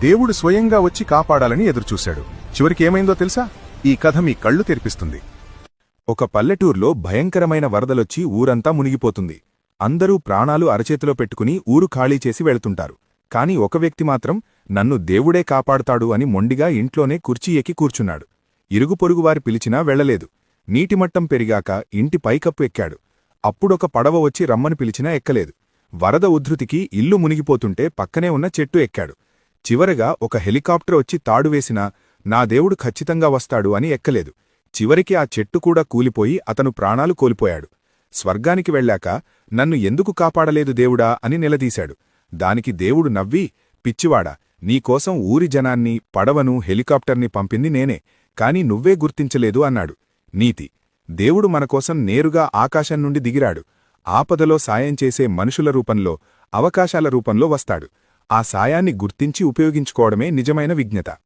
దేవుడు స్వయంగా వచ్చి కాపాడాలని ఎదురుచూశాడు. చివరికేమైందో తెలుసా? ఈ కథ మీ కళ్ళు తెరిపిస్తుంది. ఒక పల్లెటూర్లో భయంకరమైన వరదలొచ్చి ఊరంతా మునిగిపోతుంది. అందరూ ప్రాణాలు అరచేతిలో పెట్టుకుని ఊరు ఖాళీ చేసి వెళ్తుంటారు. కాని ఒక వ్యక్తి మాత్రం నన్ను దేవుడే కాపాడుతాడు అని మొండిగా ఇంట్లోనే కుర్చీ ఎక్కి కూర్చున్నాడు. ఇరుగుపొరుగువారి పిలిచినా వెళ్లలేదు. నీటిమట్టం పెరిగాక ఇంటి పైకప్పు ఎక్కాడు. అప్పుడొక పడవ వచ్చి రమ్మని పిలిచినా ఎక్కలేదు. వరద ఉధృతికి ఇల్లు మునిగిపోతుంటే పక్కనే ఉన్న చెట్టు ఎక్కాడు. చివరగా ఒక హెలికాప్టర్ వచ్చి తాడువేసినా నా దేవుడు ఖచ్చితంగా వస్తాడు అని ఎక్కలేదు. చివరికి ఆ చెట్టు కూడా కూలిపోయి అతను ప్రాణాలు కోల్పోయాడు. స్వర్గానికి వెళ్ళాక నన్ను ఎందుకు కాపాడలేదు దేవుడా అని నిలదీశాడు. దానికి దేవుడు నవ్వి, పిచ్చివాడా, నీకోసం ఊరి జనాన్ని, పడవను, హెలికాప్టర్ని పంపింది నేనే, కాని నువ్వే గుర్తించలేదు అన్నాడు. నీతి: దేవుడు మనకోసం నేరుగా ఆకాశం నుండి దిగిరాడు. ఆపదలో సాయం చేసే మనుషుల రూపంలో, అవకాశాల రూపంలో వస్తాడు. ఆ సాయాన్ని గుర్తించి ఉపయోగించుకోవడమే నిజమైన విజ్ఞత.